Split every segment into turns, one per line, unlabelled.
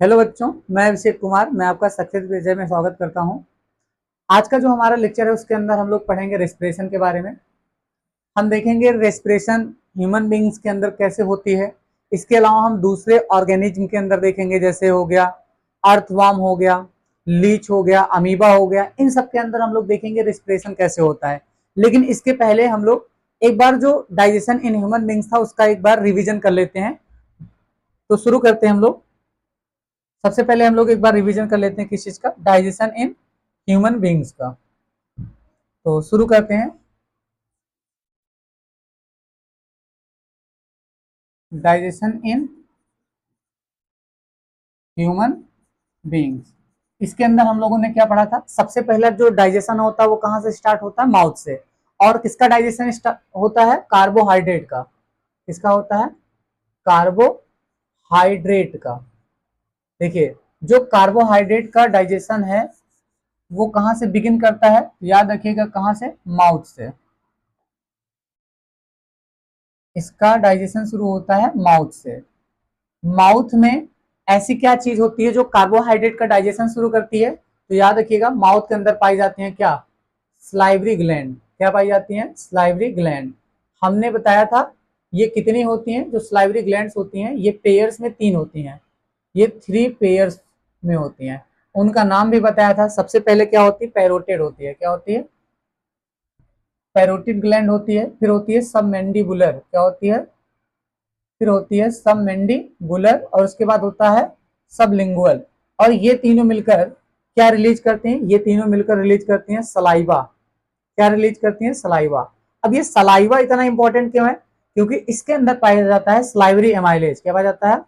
Hello बच्चों, मैं अभिषेक कुमार। मैं आपका सक्सेस विजय में स्वागत करता हूं। आज का जो हमारा लेक्चर है उसके अंदर हम लोग पढ़ेंगे रेस्पिरेशन के बारे में। हम देखेंगे रेस्पिरेशन ह्यूमन बींग्स के अंदर कैसे होती है। इसके अलावा हम दूसरे ऑर्गेनिज्म के अंदर देखेंगे, जैसे हो गया अर्थवर्म, हो गया लीच, हो गया अमीबा, हो गया। इन सब के अंदर हम लोग देखेंगे रेस्पिरेशन कैसे होता है। लेकिन इसके पहले हम लोग एक बार जो डाइजेशन इन ह्यूमन बींग्स था उसका एक बार रिविजन कर लेते हैं। तो शुरू करते हैं हम लोग। सबसे पहले हम लोग एक बार रिवीजन कर लेते हैं किस चीज का, डाइजेशन इन ह्यूमन बींग्स का। तो शुरू करते हैं। डाइजेशन इन ह्यूमन बींग्स, इसके अंदर हम लोगों ने क्या पढ़ा था। सबसे पहला जो डाइजेशन होता है वो कहां से स्टार्ट होता है, माउथ से। और किसका डाइजेशन होता है, कार्बोहाइड्रेट का। किसका होता है, कार्बोहाइड्रेट का। देखिए, जो कार्बोहाइड्रेट का डाइजेशन है वो कहां से बिगिन करता है, याद रखिएगा कहां से, माउथ से। इसका डाइजेशन शुरू होता है माउथ से। माउथ में ऐसी क्या चीज होती है जो कार्बोहाइड्रेट का डाइजेशन शुरू करती है, तो याद रखिएगा माउथ के अंदर पाई जाती हैं क्या, स्लाइवरी ग्लैंड। क्या पाई जाती हैं, स्लाइवरी ग्लैंड। हमने बताया था ये कितनी होती हैं, जो स्लाइवरी ग्लैंड्स होती हैं ये पेयर्स में 3 होती हैं। ये 3 पेयर्स में होती हैं। उनका नाम भी बताया था। सबसे पहले क्या होती है, पैरोटेड होती है। क्या होती है, पैरोटिड ग्लैंड होती है। फिर होती है सबमेंडिबुलर। क्या होती है, फिर होती है सबमेंडिबुलर। और उसके बाद होता है सबलिंगुअल। और ये तीनों मिलकर क्या रिलीज करते हैं, ये तीनों मिलकर रिलीज करती हैं सलाइवा। क्या रिलीज करती हैं, सलाइवा। अब ये सलाइवा इतना इंपॉर्टेंट क्यों है, क्योंकि इसके अंदर पाया जाता है स्लाइवरी एमाइलेज। क्या पाया जाता है,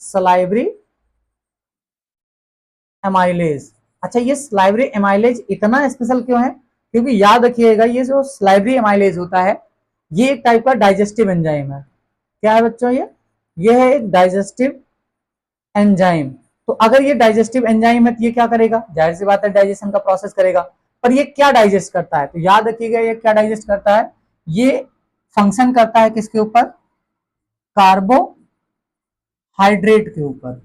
सलाइवरी एमाइलेज। अच्छा, ये स्लाइवरी एमाइलेज इतना स्पेशल क्यों है, क्योंकि याद रखिएगा ये जो स्लाइवरी एमाइलेज होता है ये एक टाइप का डाइजेस्टिव एंजाइम है। क्या है बच्चों, ये है एक डाइजेस्टिव एंजाइम। तो अगर ये डाइजेस्टिव एंजाइम है तो ये क्या करेगा, जाहिर सी बात है डाइजेशन का प्रोसेस करेगा। पर ये क्या डाइजेस्ट करता है, तो याद रखिएगा ये क्या डाइजेस्ट करता है, ये फंक्शन करता है किसके ऊपर, कार्बोहाइड्रेट के ऊपर।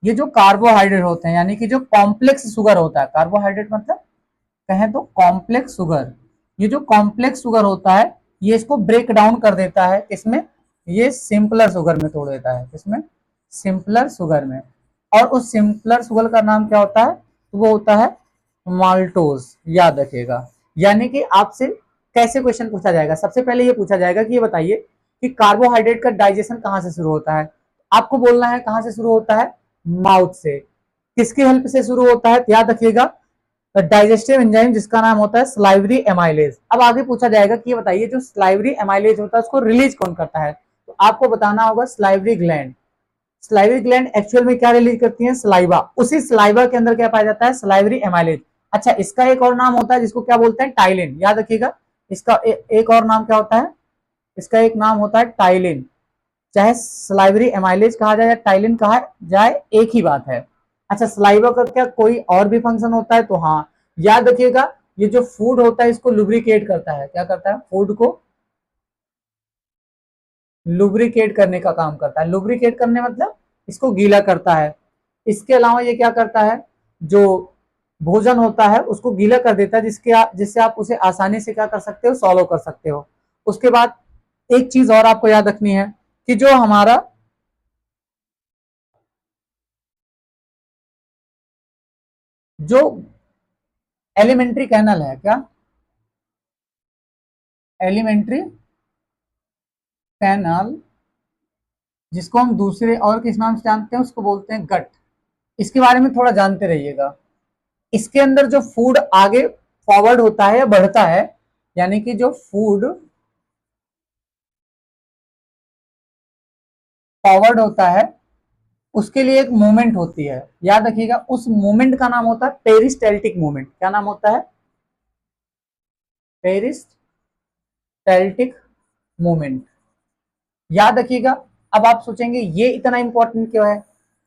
ये जो कार्बोहाइड्रेट होते हैं यानी कि जो कॉम्प्लेक्स शुगर होता है, कार्बोहाइड्रेट मतलब कहें तो कॉम्प्लेक्स शुगर। ये जो कॉम्प्लेक्स शुगर होता है ये इसको ब्रेक डाउन कर देता है किसमें, ये सिंपलर शुगर में तोड़ देता है। किसमें, सिंपलर शुगर में। और उस सिंपलर शुगर का नाम क्या होता है, तो वो होता है माल्टोज। याद रखिएगा। यानी कि आपसे कैसे क्वेश्चन पूछा जाएगा, सबसे पहले ये पूछा जाएगा कि ये बताइए कि कार्बोहाइड्रेट का डाइजेशन कहां से शुरू होता है। आपको बोलना है कहां से शुरू होता है, माउथ से। किसकी हेल्प से शुरू होता है, याद रखिएगा डाइजेस्टिव एंजाइम जिसका नाम होता है स्लाइवरी एमाइलेज। अब आगे पूछा जाएगा कि ये बताइए जो स्लाइवरी एमाइलेज होता है उसको रिलीज कौन करता है, तो आपको बताना होगा salivary gland. Salivary gland actual में क्या रिलीज करती है, सलाइवा। उसी सलाइवा के अंदर क्या पाया जाता है, स्लाइवरी एमाइलेज। अच्छा, इसका एक और नाम होता है जिसको क्या बोलते हैं, टाइलिन। याद रखिएगा इसका एक और नाम क्या होता है, इसका एक नाम होता है टाइलिन। चाहे स्लाइवरी एमाइलेज कहा जाए या टाइलिन कहा जाए एक ही बात है। अच्छा, स्लाइवा का क्या कोई और भी फंक्शन होता है, तो हाँ याद रखिएगा ये जो फूड होता है इसको लुब्रिकेट करता है। क्या करता है, फूड को लुब्रिकेट करने का काम करता है। लुब्रिकेट करने मतलब इसको गीला करता है। इसके अलावा ये क्या करता है, जो भोजन होता है उसको गीला कर देता है, जिससे आप उसे आसानी से क्या कर सकते हो, सॉलो कर सकते हो। उसके बाद एक चीज और आपको याद रखनी है कि जो हमारा जो एलिमेंट्री कैनल है, क्या एलिमेंट्री कैनल, जिसको हम दूसरे और किस नाम से जानते हैं उसको बोलते हैं गट। इसके बारे में थोड़ा जानते रहिएगा। इसके अंदर जो फूड आगे फॉरवर्ड होता है या बढ़ता है, यानी कि जो फूड फॉरवर्ड होता है उसके लिए एक मूवमेंट होती है। याद रखिएगा उस मूवमेंट का नाम होता है पेरिस्टेल्टिक मूवमेंट। क्या नाम होता है, पेरिस्टेल्टिक मूवमेंट। याद रखिएगा। अब आप सोचेंगे ये इतना इंपॉर्टेंट क्यों है।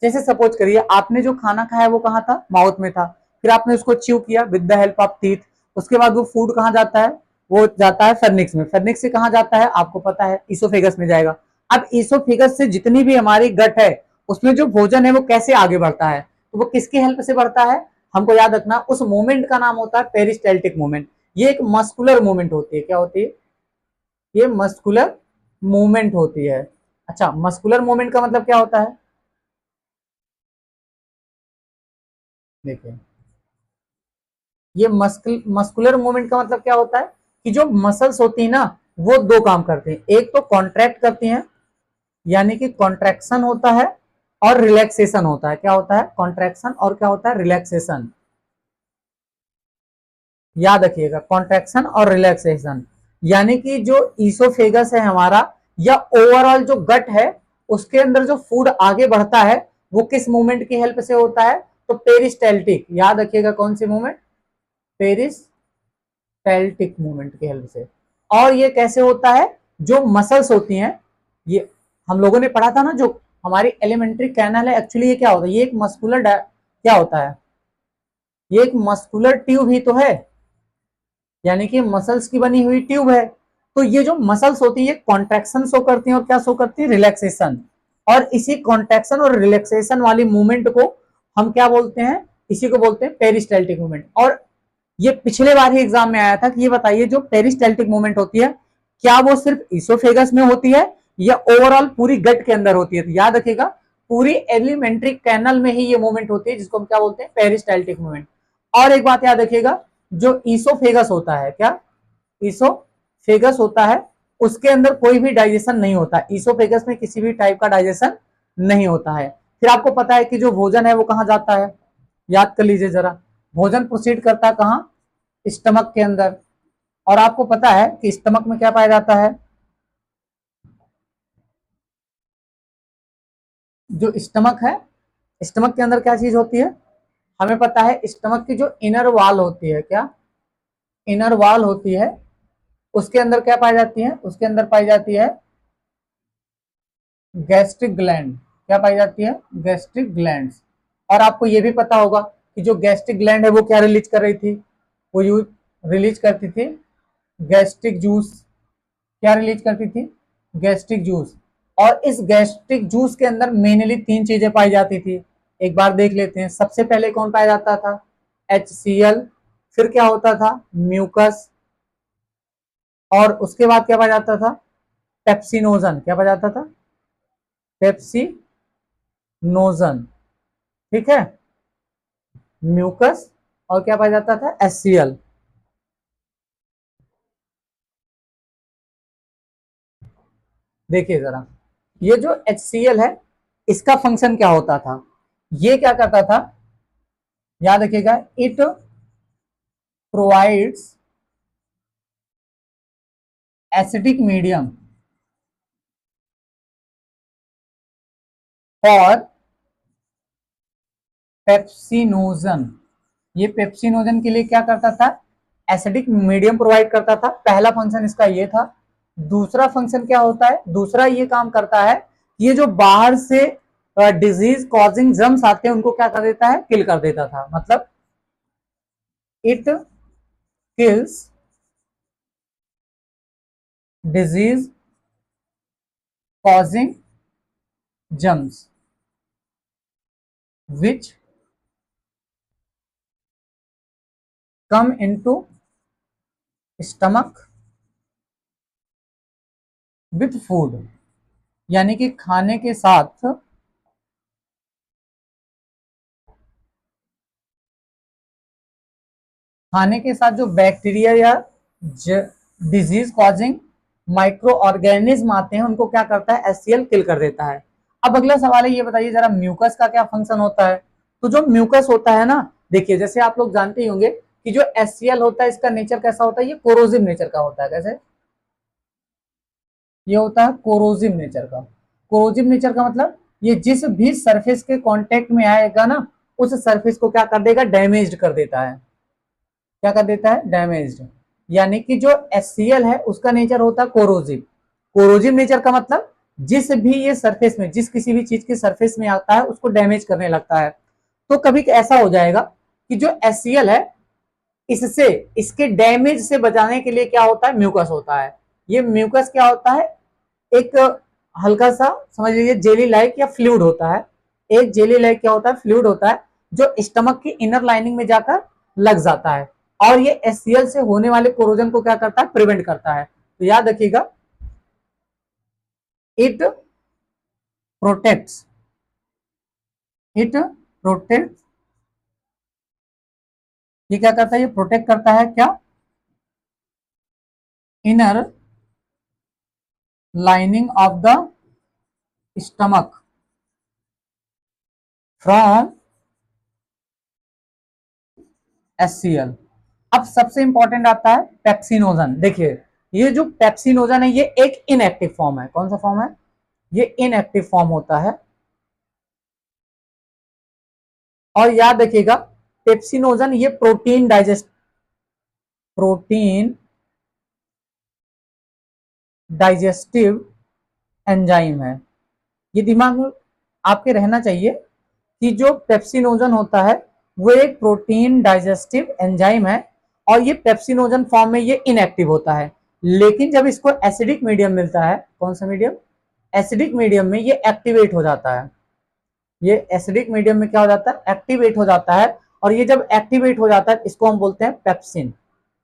जैसे सपोज करिए आपने जो खाना खाया वो कहाँ था, माउथ में था। फिर आपने उसको च्यू किया with the help of teeth. उसके बाद वो फूड कहाँ जाता है, वो जाता है फर्निक्स में। फर्निक्स से कहाँ जाता है, आपको पता है ईसोफेगस में जाएगा। अब ईसोफेगस से जितनी भी हमारी गट है उसमें जो भोजन है वो कैसे आगे बढ़ता है, तो वो किसकी हेल्प से बढ़ता है, हमको याद रखना उस मोमेंट का नाम होता है पेरिस्टाल्टिक मोमेंट। ये एक मस्कुलर मूवमेंट होती है, क्या होती है, ये मस्कुलर मूवमेंट होती है। अच्छा, मस्कुलर मूवमेंट का मतलब क्या होता है, देखिए ये मस्कुलर मूवमेंट का मतलब क्या होता है कि जो मसल्स होती है ना वो दो काम करते हैं, एक तो कॉन्ट्रैक्ट करती हैं यानी कि कॉन्ट्रैक्शन होता है और रिलैक्सेशन होता है। क्या होता है, कॉन्ट्रैक्शन और क्या होता है, रिलैक्सेशन। याद रखिएगा, कॉन्ट्रैक्शन और रिलैक्सेशन। यानी कि जो ईसोफेगस है हमारा या ओवरऑल जो गट है उसके अंदर जो फूड आगे बढ़ता है वो किस मूवमेंट की हेल्प से होता है, तो पेरिस्टाल्टिक। याद रखिएगा कौन सी मूवमेंट, पेरिस्टाल्टिक मूवमेंट की हेल्प से। और ये कैसे होता है, जो मसल्स होती हैं, ये हम लोगों ने पढ़ा था ना, जो हमारी एलिमेंट्री कैनल है, एक्चुअली ये क्या होता है, ये एक मस्कुलर क्या होता है, ये एक मस्कुलर ट्यूब ही तो है, यानी कि मसल्स की बनी हुई ट्यूब है। तो ये जो मसल्स होती है कॉन्ट्रैक्शन शो करती हैं और क्या शो करती है, रिलैक्सेशन। और इसी कॉन्ट्रैक्शन और रिलैक्सेशन वाली मूवमेंट को हम क्या बोलते हैं, इसी को बोलते हैं पेरिस्टाल्टिक मूवमेंट। और ये पिछले बार ही एग्जाम में आया था कि ये बताइए जो पेरिस्टाल्टिक मूवमेंट होती है क्या वो सिर्फ इसोफेगस में होती है या ओवरऑल पूरी गट के अंदर होती है, तो याद रखिएगा पूरी एलिमेंट्री कैनल में ही ये मूवमेंट होती है जिसको हम क्या बोलते हैं, पेरिस्टाल्टिक मूवमेंट। और एक बात याद रखिएगा, जो ईसोफेगस होता है, क्या ईसोफेगस होता है, उसके अंदर कोई भी डाइजेशन नहीं होता, ईसोफेगस में किसी भी टाइप का डाइजेशन नहीं होता है। फिर आपको पता है कि जो भोजन है वो कहां जाता है, याद कर लीजिए जरा, भोजन प्रोसीड करता है कहां, स्टमक के अंदर। और आपको पता है कि स्टमक में क्या पाया जाता है, जो स्टमक है, स्टमक के अंदर क्या चीज होती है, हमें पता है स्टमक की जो इनर वॉल होती है, क्या इनर वॉल होती है, उसके अंदर क्या पाई जाती है, उसके अंदर पाई जाती है गैस्ट्रिक ग्लैंड। क्या पाई जाती है, गैस्ट्रिक ग्लैंड। और आपको यह भी पता होगा कि जो गैस्ट्रिक ग्लैंड है वो क्या रिलीज कर रही थी, वो यूज रिलीज करती थी गैस्ट्रिक जूस। क्या रिलीज करती थी, गैस्ट्रिक जूस। और इस गैस्ट्रिक जूस के अंदर मेनली तीन चीजें पाई जाती थी, एक बार देख लेते हैं। सबसे पहले कौन पाया जाता था, HCl। फिर क्या होता था, म्यूकस। और उसके बाद क्या पाया जाता था, पेप्सिनोजन। क्या पाया जाता था, पेप्सिनोजन। ठीक है, म्यूकस और क्या पाया जाता था, HCl। देखिए जरा, ये जो HCl है इसका फंक्शन क्या होता था, ये क्या करता था, याद रखिएगा, it provides acidic medium for pepsinogen. ये पेप्सिनोजन के लिए क्या करता था, एसिडिक मीडियम प्रोवाइड करता था, पहला फंक्शन इसका ये था। दूसरा फंक्शन क्या होता है, दूसरा ये काम करता है, ये जो बाहर से डिजीज कॉजिंग जर्म्स आते हैं उनको क्या कर देता है, किल कर देता था। मतलब it kills disease causing germs which come into stomach with food. यानी कि खाने के साथ, खाने के साथ जो बैक्टीरिया या डिजीज कॉजिंग माइक्रो ऑर्गेनिज्म आते हैं उनको क्या करता है, HCl किल कर देता है। अब अगला सवाल है, ये बताइए जरा म्यूकस का क्या फंक्शन होता है। तो जो म्यूकस होता है ना, देखिए जैसे आप लोग जानते ही होंगे कि जो HCl होता है इसका नेचर कैसा होता है, ये कोरोजिव नेचर का होता है। कैसे, ये होता है कोरोजिव नेचर का। कोरोजिव नेचर का मतलब ये जिस भी सरफेस के कांटेक्ट में आएगा ना उस सरफेस को क्या कर देगा, डैमेज कर देता है। क्या कर देता है, डैमेज्ड। यानी कि जो HCl है उसका नेचर होता है कोरोजिव। कोरोजिव नेचर का मतलब जिस भी ये सरफेस में, जिस किसी भी चीज के सरफेस में आता है उसको डैमेज करने लगता है। तो कभी ऐसा हो जाएगा कि जो HCl है इससे, इसके डैमेज से बचाने के लिए क्या होता है, म्यूकस होता है। ये म्यूकस क्या होता है, एक हल्का सा समझ लीजिए जेली लाइक या फ्लूइड होता है, एक जेली लाइक क्या होता है, फ्लूइड होता है जो स्टमक की इनर लाइनिंग में जाकर लग जाता है और ये HCl से होने वाले कोरोजन को क्या करता है, प्रिवेंट करता है। तो याद रखिएगा, इट प्रोटेक्ट्स, इट प्रोटेक्ट, ये क्या करता है, ये प्रोटेक्ट करता है क्या, inner lining of the stomach from HCl। अब सबसे इंपॉर्टेंट आता है पेप्सिनोजन। देखिए ये जो पेप्सिनोजन है ये एक इनएक्टिव फॉर्म है। कौन सा फॉर्म है, ये इनएक्टिव फॉर्म होता है। और याद रखिएगा पेप्सिनोजन ये प्रोटीन डाइजेस्टिव एंजाइम है। ये दिमाग में आपके रहना चाहिए कि जो पेप्सिनोजन होता है वो एक प्रोटीन डाइजेस्टिव एंजाइम है और ये पेप्सिनोजन फॉर्म में ये इनएक्टिव होता है। लेकिन जब इसको एसिडिक मीडियम मिलता है, कौन सा मीडियम, एसिडिक मीडियम में ये एक्टिवेट हो जाता है। ये एसिडिक मीडियम में क्या हो जाता है, एक्टिवेट हो जाता है। और ये जब एक्टिवेट हो जाता है इसको हम बोलते हैं पेप्सिन।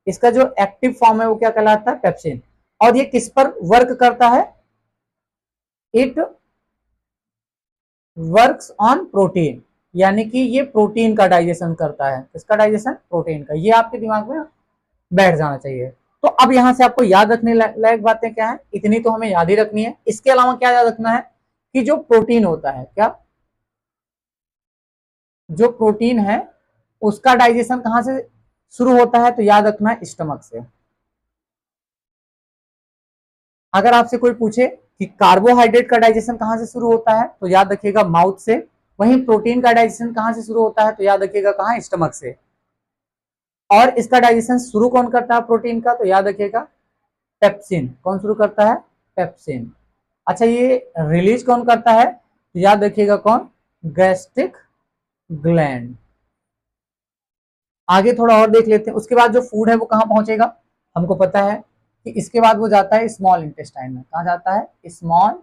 इसका जो एक्टिव फॉर्म है वो क्या कहलाता है, पेप्सिन। और ये किस पर वर्क करता है, इट वर्क्स ऑन प्रोटीन, यानी कि ये प्रोटीन का डाइजेशन करता है। किसका डाइजेशन, प्रोटीन का। ये आपके दिमाग में बैठ जाना चाहिए। तो अब यहां से आपको याद रखने लायक बातें क्या है, इतनी तो हमें याद ही रखनी है। इसके अलावा क्या याद रखना है कि जो प्रोटीन होता है, क्या, जो प्रोटीन है उसका डाइजेशन कहां से शुरू होता है, तो याद रखना है स्टमक से। अगर आपसे कोई पूछे कि कार्बोहाइड्रेट का डाइजेशन कहां से शुरू होता है, तो याद रखिएगा माउथ से। वहीं प्रोटीन का डाइजेशन कहां से शुरू होता है, तो याद रखिएगा कहां, स्टमक से। और इसका डाइजेशन शुरू कौन करता है प्रोटीन का, तो याद रखिएगा पेप्सिन। कौन शुरू करता है, पेप्सिन। अच्छा ये रिलीज कौन करता है, तो याद रखिएगा कौन, गैस्ट्रिक ग्लैंड। आगे थोड़ा और देख लेते हैं। उसके बाद जो फूड है वो कहां पहुंचेगा, हमको पता है कि इसके बाद वो जाता है स्मॉल इंटेस्टाइन में। कहा जाता है, स्मॉल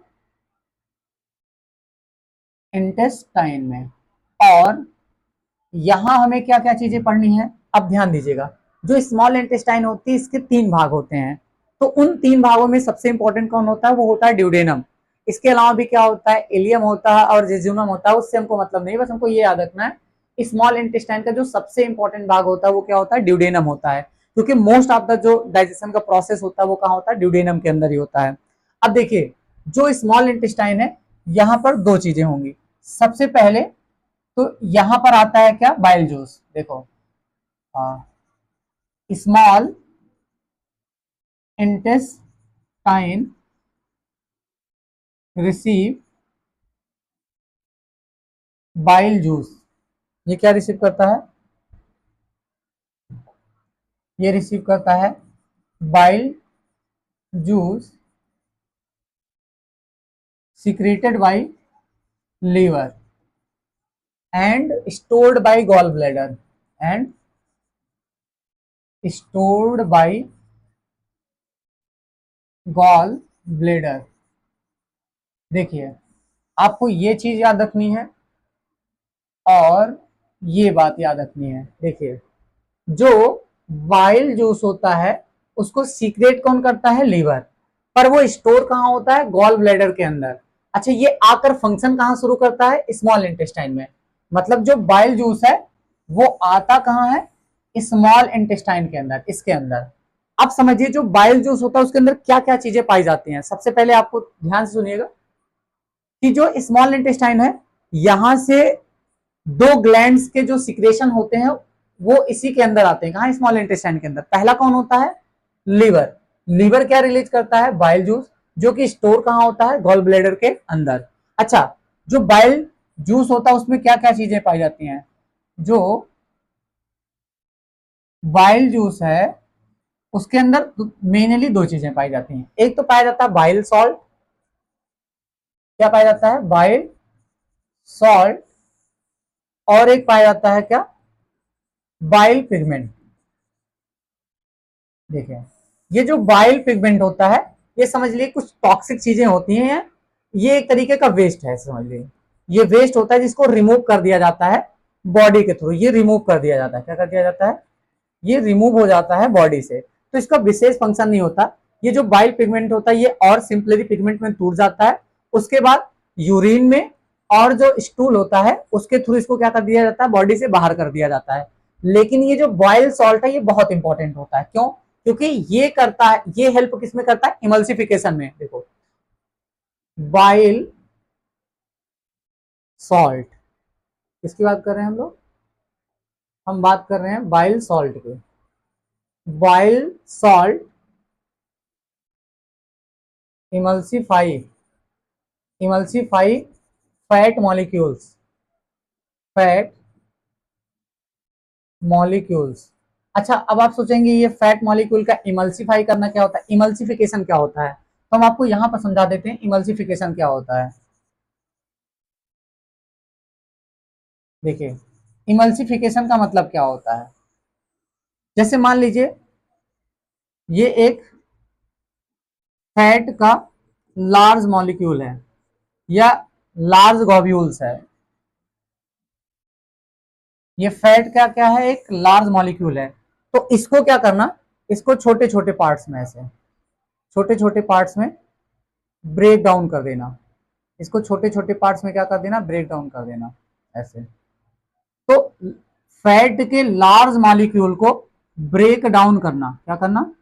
इंटेस्टाइन में। और यहां हमें क्या क्या चीजें पढ़नी है, अब ध्यान दीजिएगा। जो स्मॉल इंटेस्टाइन होती है इसके 3 भाग होते हैं। तो उन 3 भागों में सबसे इंपॉर्टेंट कौन होता है, वो होता है ड्यूडेनम। इसके अलावा भी क्या होता है, इलियम होता है और जेजुनम होता है, उससे हमको मतलब नहीं, बस हमको ये याद रखना है स्मॉल इंटेस्टाइन का जो सबसे इंपॉर्टेंट भाग होता है वो क्या होता है, ड्यूडेनम होता है। क्योंकि मोस्ट ऑफ द जो डाइजेशन का प्रोसेस होता है वो कहाँ होता है, ड्यूडेनम के अंदर ही होता है। अब देखिए जो स्मॉल इंटेस्टाइन है यहाँ पर 2 चीजें होंगी। सबसे पहले तो यहां पर आता है क्या, बाइल जूस। देखो small intestine receive bile juice. ये क्या रिसीव करता है, ये रिसीव करता है bile juice secreted by liver and stored by gall bladder and stored by gall bladder. देखिए आपको ये चीज याद रखनी है और ये बात याद रखनी है। देखिए जो बाइल जूस होता है उसको सीक्रेट कौन करता है, लीवर। पर वो स्टोर कहां होता है, गॉल ब्लैडर के अंदर। अच्छा ये आकर फंक्शन कहां शुरू करता है, स्मॉल इंटेस्टाइन में। मतलब जो बाइल जूस है वो आता कहां है, स्मॉल इंटेस्टाइन के अंदर, इसके अंदर। अब समझिए जो बाइल जूस होता है उसके अंदर क्या क्या चीजें पाई जाती हैं। सबसे पहले आपको ध्यान से सुनिएगा कि जो स्मॉल इंटेस्टाइन है यहां से 2 ग्लैंड्स के जो सिक्रेशन होते हैं वो इसी के अंदर आते हैं। कहां, स्मॉल इंटेस्टाइन के अंदर। पहला कौन होता है, लीवर। लीवर क्या रिलीज करता है, बाइल जूस, जो कि स्टोर कहां होता है, गॉल ब्लैडर के अंदर। अच्छा जो बाइल जूस होता है उसमें क्या क्या चीजें पाई जाती हैं, जो बाइल जूस है उसके अंदर मेनली 2 चीजें पाई जाती हैं। एक तो पाया जाता है बाइल सॉल्ट, क्या पाया जाता है, बाइल सॉल्ट। और एक पाया जाता है क्या, बाइल पिगमेंट। देखिए ये जो बाइल पिगमेंट होता है ये समझ लीजिए कुछ टॉक्सिक चीजें होती हैं, ये एक तरीके का वेस्ट है समझ लीजिए। ये वेस्ट होता है जिसको रिमूव कर दिया जाता है बॉडी के थ्रू, ये रिमूव कर दिया जाता है, क्या कर दिया जाता है, ये रिमूव हो जाता है बॉडी से। तो इसका विशेष फंक्शन नहीं होता। ये जो बाइल पिगमेंट होता है ये और सिंपलरी पिगमेंट में टूट जाता है, उसके बाद यूरिन में और जो स्टूल होता है उसके थ्रू इसको क्या कर दिया जाता है, बॉडी से बाहर कर दिया जाता है। लेकिन ये जो बॉयल सॉल्ट है ये बहुत इंपॉर्टेंट होता है, क्यों, क्योंकि ये करता है, ये हेल्प किसमें करता है, इमल्सिफिकेशन में। देखो बाइल सॉल्ट, किसकी बात कर रहे हैं हम लोग, हम बात कर रहे हैं बाइल सॉल्ट के। Bile salt emulsify, emulsify fat molecules, fat molecules. अच्छा, अब आप सोचेंगे ये फैट मॉलिक्यूल का इमल्सिफाई करना क्या होता है, इमल्सिफिकेशन क्या होता है, तो हम आपको यहां पर समझा देते हैं इमल्सिफिकेशन क्या होता है। देखिए इमल्सिफिकेशन का मतलब क्या होता है, जैसे मान लीजिए ये एक फैट का लार्ज मॉलिक्यूल है या लार्ज ग्लोब्यूल्स है, ये फैट का क्या है, एक लार्ज मॉलिक्यूल है। तो इसको क्या करना, इसको छोटे छोटे पार्ट्स में, ऐसे छोटे छोटे पार्ट्स में ब्रेक डाउन कर देना, इसको छोटे छोटे पार्ट्स में क्या कर देना, ब्रेक डाउन कर देना ऐसे। तो फैट के लार्ज मॉलिक्यूल को ब्रेक डाउन करना, क्या करना,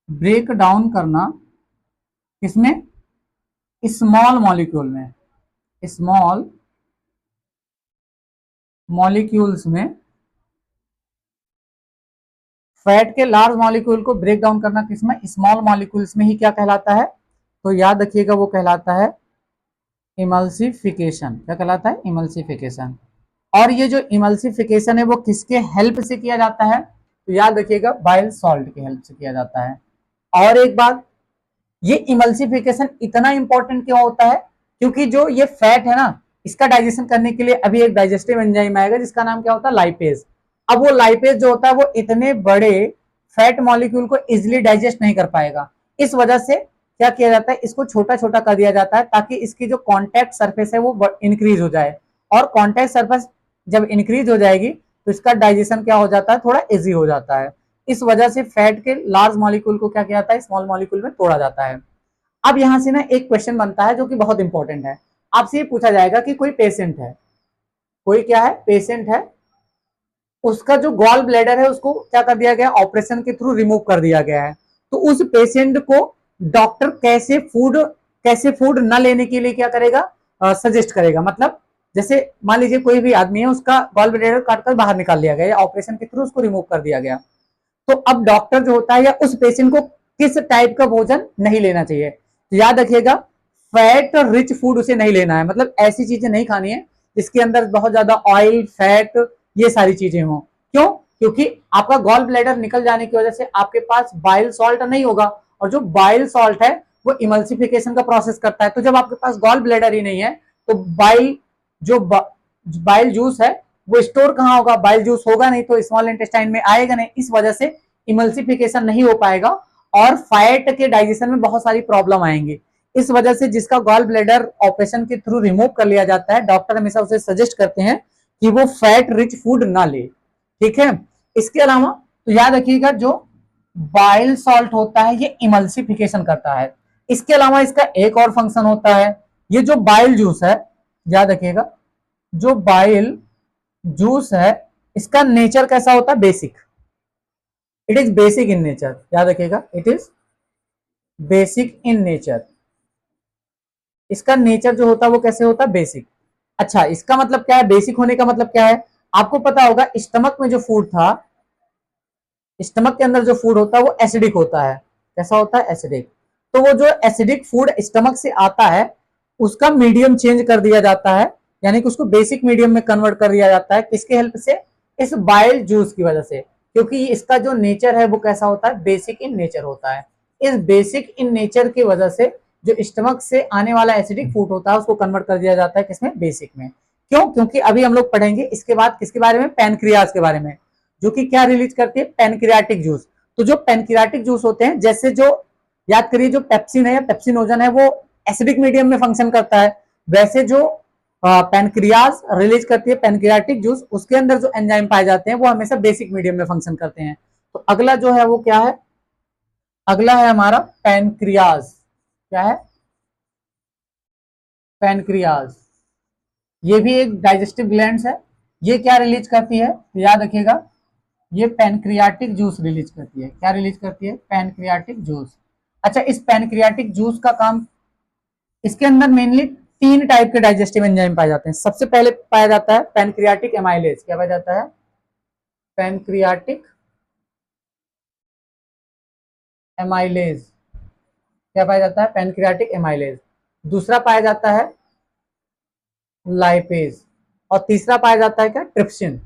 ब्रेक डाउन करना किसमें, स्मॉल मॉलिक्यूल में, स्मॉल मॉलिक्यूल्स में। फैट के लार्ज मॉलिक्यूल को ब्रेक डाउन करना किसमें, स्मॉल मॉलिक्यूल्स में ही क्या कहलाता है, तो याद रखिएगा वो कहलाता है इमल्सिफिकेशन। क्या कहलाता है, इमल्सिफिकेशन। और ये जो इमल्सिफिकेशन है वो किसके हेल्प से किया जाता है, तो याद रखिएगा बाइल सॉल्ट की हेल्प से किया जाता है। और एक बात, ये इमल्सिफिकेशन इतना इंपॉर्टेंट क्यों होता है, क्योंकि जो ये फैट है ना, इसका डाइजेशन करने के लिए अभी एक डाइजेस्टिव एंजाइम आएगा जिसका नाम क्या होता है, लाइपेज। अब वो लाइपेज जो होता है वो इतने बड़े फैट मॉलिक्यूल को इजिली डाइजेस्ट नहीं कर पाएगा, इस वजह से क्या किया जाता है, इसको छोटा छोटा कर दिया जाता है ताकि इसकी जो कॉन्टैक्ट सरफेस है वो इंक्रीज हो जाए। और कॉन्टैक्ट सरफेस जब इंक्रीज हो जाएगी तो इसका डाइजेशन क्या हो जाता है, थोड़ा इजी हो जाता है। इस वजह से फैट के लार्ज मॉलिक्यूल को क्या किया जाता है, स्मॉल मॉलिक्यूल में तोड़ा जाता है। अब यहां से ना एक क्वेश्चन बनता है जो कि बहुत इंपॉर्टेंट है, आपसे ये पूछा जाएगा कि कोई पेशेंट है, कोई क्या है, पेशेंट है, उसका जो गॉल ब्लैडर है उसको क्या कर दिया गया, ऑपरेशन के थ्रू रिमूव कर दिया गया है। तो उस पेशेंट को डॉक्टर कैसे फूड न लेने के लिए क्या करेगा, सजेस्ट करेगा। मतलब जैसे मान लीजिए कोई भी आदमी है, उसका गॉल ब्लैडर काटकर बाहर निकाल लिया गया, ऑपरेशन के थ्रू उसको रिमूव कर दिया गया, तो अब डॉक्टर जो होता है या उस पेशेंट को किस टाइप का भोजन नहीं लेना चाहिए, तो याद रखिएगा फैट रिच फूड उसे नहीं लेना है। मतलब ऐसी चीजें नहीं खानी है जिसके अंदर बहुत ज्यादा ऑयल, फैट, ये सारी चीजें हों। क्यों, क्योंकि आपका गॉल ब्लैडर निकल जाने की वजह से आपके पास बाइल सॉल्ट नहीं होगा, और जो बाइल सॉल्ट है वो इमल्सिफिकेशन का प्रोसेस करता है। तो जब आपके पास गॉल ब्लैडर ही नहीं है तो जो बाइल जूस है वो स्टोर कहां होगा, बाइल जूस होगा नहीं तो स्मॉल इंटेस्टाइन में आएगा नहीं, इस वजह से इमल्सिफिकेशन नहीं हो पाएगा और फैट के डाइजेशन में बहुत सारी प्रॉब्लम आएंगी। इस वजह से जिसका गॉल ब्लैडर ऑपरेशन के थ्रू रिमूव कर लिया जाता है, डॉक्टर हमेशा उसे सजेस्ट करते हैं कि वो फैट रिच फूड ना ले, ठीक है। इसके अलावा तो याद रखिएगा जो बाइल सॉल्ट होता है ये इमल्सिफिकेशन करता है। इसके अलावा इसका एक और फंक्शन होता है, ये जो बाइल जूस है, याद रखिएगा जो बाइल जूस है इसका नेचर कैसा होता है, basic, it is basic in nature. याद रखिएगा it is basic in nature, इसका नेचर जो होता है वो कैसे होता है, बेसिक। अच्छा, इसका मतलब क्या है, बेसिक होने का मतलब क्या है, आपको पता होगा स्टमक में जो फूड था, स्टमक के अंदर जो फूड होता है वो एसिडिक होता है, कैसा होता है, एसिडिक। तो वो जो एसिडिक फूड स्टमक से आता है उसका मीडियम चेंज कर दिया जाता है, यानी कि उसको बेसिक मीडियम में कन्वर्ट कर दिया जाता है, किसके हेल्प से, इस बाइल जूस की वजह से। क्योंकि इसका जो नेचर है वो कैसा होता है, बेसिक इन नेचर होता है। इस बेसिक इन नेचर की वजह से जो स्टमक से आने वाला एसिडिक फूड होता है उसको कन्वर्ट कर दिया जाता है किसमें, बेसिक में। क्यों, क्योंकि अभी हम लोग पढ़ेंगे इसके बाद किसके बारे में, पैनक्रियाज के बारे में, जो कि क्या रिलीज करती है, पैनक्रियाटिक जूस। तो जो पैनक्रियाटिक जूस होते हैं, जैसे जो याद करिए जो पेप्सिन है या पेप्सिनोजन है वो एसिडिक मीडियम में फंक्शन करता है, वैसे जो पैनक्रियाज रिलीज करती है पैनक्रियाटिक जूस, उसके अंदर जो एंजाइम पाए जाते हैं वो हमेशा बेसिक मीडियम में फंक्शन करते हैं। तो अगला जो है वो क्या है, अगला है हमारा पैनक्रियाज। क्या है, पैनक्रियाज। ये भी एक डाइजेस्टिव ग्लैंड है। ये क्या रिलीज करती है, तो याद रखिएगा, ये पैनक्रियाटिक जूस रिलीज करती है। क्या रिलीज करती है, पैनक्रियाटिक जूस। अच्छा, इस पैनक्रियाटिक जूस का काम, इसके अंदर मेनली तीन टाइप के डाइजेस्टिव एंजाइम पाए जाते हैं। सबसे पहले पाया जाता है पैनक्रियाटिक एमाइलेज। क्या पाया जाता है, पैनक्रियाटिक एमाइलेज। क्या पाया जाता है, पैनक्रियाटिक एमाइलेज। दूसरा पाया जाता है लाइपेज, और तीसरा पाया जाता है क्या, ट्रिप्सिन।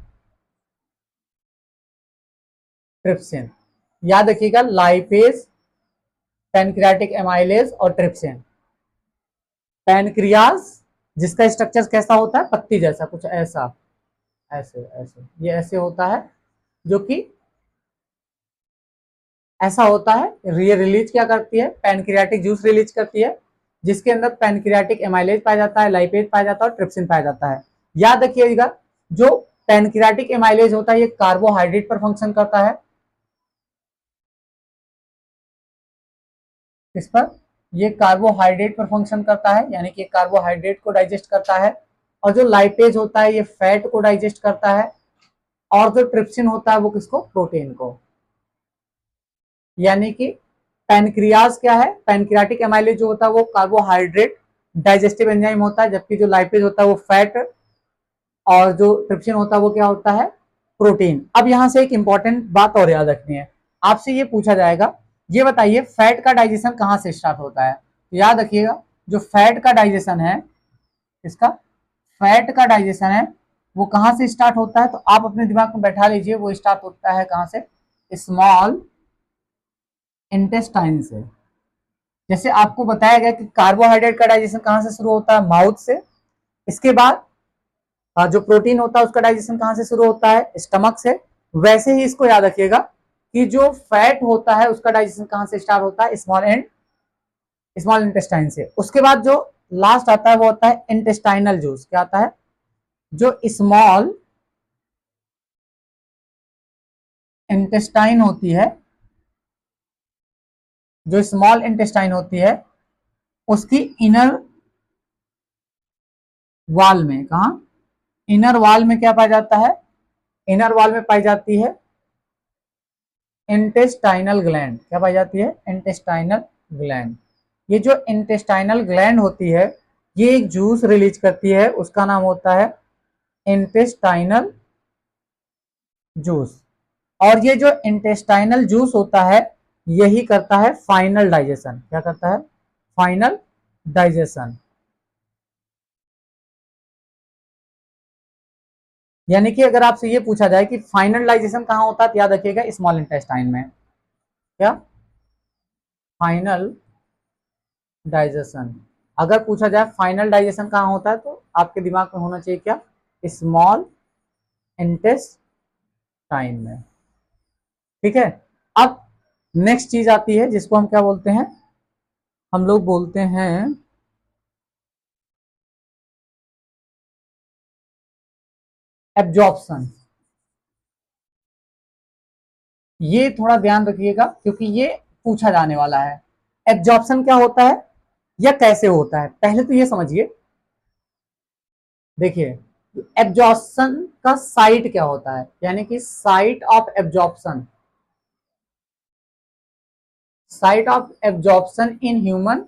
ट्रिप्सिन, याद रखिएगा, लाइपेज, पैनक्रियाटिक एमाइलेज और ट्रिप्सिन। पैनक्रियाज जिसका स्ट्रक्चर कैसा होता है, पत्ती जैसा, कुछ ऐसा, ऐसे ऐसे, ये ऐसे होता है, जो कि ऐसा होता है। ये रिलीज क्या करती है, पैनक्रियाटिक जूस रिलीज करती है, जिसके अंदर पैनक्रियाटिक एमाइलेज पाया जाता है, लाइपेज पाया जाता है और ट्रिप्सिन पाया जाता है। याद रखिएगा, जो पैनक्रियाटिक एमाइलेज होता है ये कार्बोहाइड्रेट पर फंक्शन करता है। किस पर, ये कार्बोहाइड्रेट पर फंक्शन करता है, यानी कि कार्बोहाइड्रेट को डाइजेस्ट करता है। और जो लाइपेज होता है ये फैट को डाइजेस्ट करता है। और जो ट्रिप्सिन होता है वो किसको, प्रोटीन को। यानी कि पैनक्रियाज क्या है, पैनक्रियाटिक एमाइलेज जो होता है वो कार्बोहाइड्रेट डाइजेस्टिव एंजाइम होता है, जबकि जो लाइपेज होता है वो फैट, और जो ट्रिप्सिन होता है वो क्या होता है, प्रोटीन। अब यहां से एक इंपॉर्टेंट बात और याद रखनी है, आपसे ये पूछा जाएगा, ये बताइए फैट का डाइजेशन कहां से स्टार्ट होता है। तो याद रखिएगा, जो फैट का डाइजेशन है, इसका फैट का डाइजेशन है वो कहां से स्टार्ट होता है, तो आप अपने दिमाग में बैठा लीजिए, वो स्टार्ट होता है कहां से, स्मॉल इंटेस्टाइन से। जैसे आपको बताया गया कि कार्बोहाइड्रेट का डाइजेशन कहां से शुरू होता है, माउथ से। इसके बाद जो प्रोटीन होता है उसका डाइजेशन कहां से शुरू होता है, स्टमक से। वैसे ही इसको याद रखिएगा कि जो फैट होता है उसका डाइजेशन कहां से स्टार्ट होता है, स्मॉल इंटेस्टाइन से। उसके बाद जो लास्ट आता है वो होता है इंटेस्टाइनल जूस। क्या आता है, जो स्मॉल इंटेस्टाइन होती है, जो स्मॉल इंटेस्टाइन होती है उसकी इनर वॉल में, कहा, इनर वॉल में क्या पाया जाता है, इनर वॉल में पाई जाती है इंटेस्टाइनल ग्लैंड। क्या पाई जाती है, इंटेस्टाइनल ग्लैंड। ये जो इंटेस्टाइनल ग्लैंड होती है ये एक जूस रिलीज करती है, उसका नाम होता है इंटेस्टाइनल जूस। और ये जो इंटेस्टाइनल जूस होता है यही करता है फाइनल डाइजेशन। क्या करता है, फाइनल डाइजेशन। यानी कि अगर आपसे ये पूछा जाए कि फाइनल डाइजेशन कहां होता है, तो याद रखिएगा स्मॉल इंटेस्टाइन में। क्या, फाइनल डाइजेशन। अगर पूछा जाए फाइनल डाइजेशन कहां होता है तो आपके दिमाग में होना चाहिए क्या, स्मॉल इंटेस्टाइन में। ठीक है। अब नेक्स्ट चीज आती है जिसको हम क्या बोलते हैं, हम लोग बोलते हैं एब्जॉर्प्शन। ये थोड़ा ध्यान रखिएगा क्योंकि ये पूछा जाने वाला है। एब्जॉर्प्शन क्या होता है या कैसे होता है, पहले तो ये समझिए। देखिए, एब्जॉर्प्शन का साइट क्या होता है, यानी कि site of absorption, site of absorption in human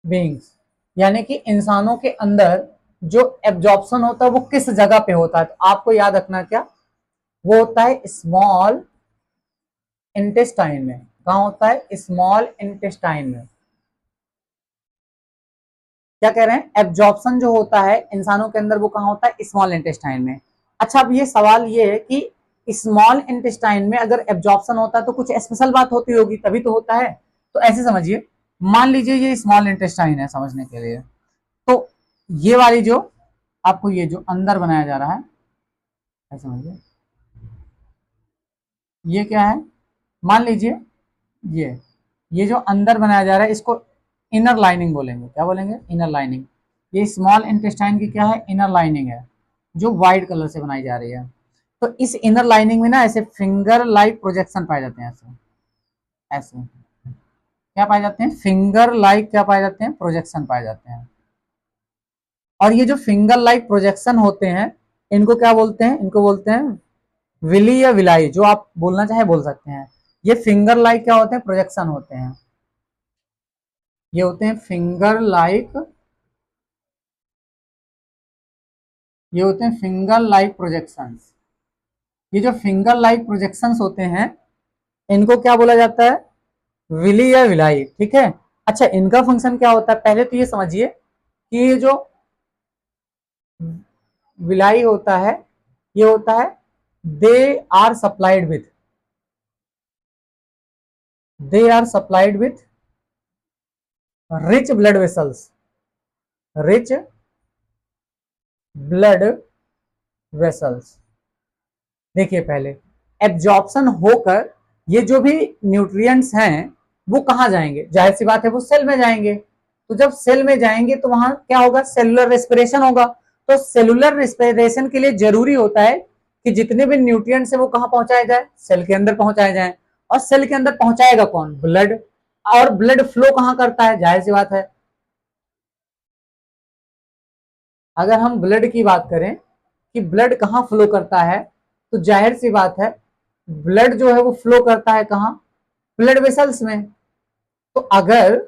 beings, यानी कि इंसानों के अंदर जो एब्जॉर्प्शन होता है वो किस जगह पे होता है। तो आपको याद रखना क्या, वो होता है स्मॉल इंटेस्टाइन में। कहां होता है, स्मॉल इंटेस्टाइन में। क्या कह रहे हैं, एब्जॉर्प्शन जो होता है इंसानों के अंदर वो कहां होता है, स्मॉल इंटेस्टाइन में। अच्छा, अब ये सवाल ये है कि स्मॉल इंटेस्टाइन में अगर एब्जॉर्प्शन होता है तो कुछ स्पेशल बात होती होगी तभी तो होता है। तो ऐसे समझिए, मान लीजिए ये स्मॉल इंटेस्टाइन है समझने के लिए, तो ये वाली जो आपको ये जो अंदर बनाया जा रहा है, ऐसे समझिए, ये क्या है, मान लीजिए ये जो अंदर बनाया जा रहा है इसको इनर लाइनिंग बोलेंगे। क्या बोलेंगे, इनर लाइनिंग। ये स्मॉल इंटेस्टाइन की क्या है, इनर लाइनिंग है, जो व्हाइट कलर से बनाई जा रही है। तो इस इनर लाइनिंग में ना ऐसे फिंगर लाइक प्रोजेक्शन पाए जाते हैं, ऐसे ऐसे क्या पाए जाते हैं, फिंगर लाइक क्या पाए जाते हैं, प्रोजेक्शन पाए जाते हैं। और ये जो फिंगर लाइक प्रोजेक्शन होते हैं, इनको क्या बोलते हैं, इनको बोलते हैं विली या विलाई, जो आप बोलना चाहे बोल सकते हैं। ये फिंगर लाइक क्या होते हैं, प्रोजेक्शन होते हैं। ये होते हैं फिंगर लाइक, ये होते हैं फिंगर लाइक प्रोजेक्शंस। ये जो फिंगर लाइक प्रोजेक्शंस होते हैं, इनको क्या बोला जाता है, विली या विलाई, ठीक है। अच्छा, इनका फंक्शन क्या होता है, पहले तो ये समझिए कि ये जो विलाई होता है, ये होता है they are supplied with, they are supplied with rich blood vessels, rich blood vessels. देखिए पहले एब्जॉर्प्शन होकर ये जो भी न्यूट्रिएंट्स हैं वो कहाँ जाएंगे, जाहिर सी बात है वो सेल में जाएंगे। तो जब सेल में जाएंगे तो वहां क्या होगा, सेलुलर रेस्पिरेशन होगा। तो सेलुलर रेस्पिरेशन के लिए जरूरी होता है कि जितने भी न्यूट्रिएंट्स है वो कहाँ पहुंचाए जाए, सेल के अंदर पहुंचाए जाए। और सेल के अंदर पहुंचाएगा कौन, ब्लड। और ब्लड फ्लो कहाँ करता है, जाहिर सी बात है अगर हम ब्लड की बात करें कि ब्लड कहाँ फ्लो करता है, तो जाहिर सी बात है ब्लड जो है वो फ्लो करता है कहाँ, ब्लड वेसल्स में। तो अगर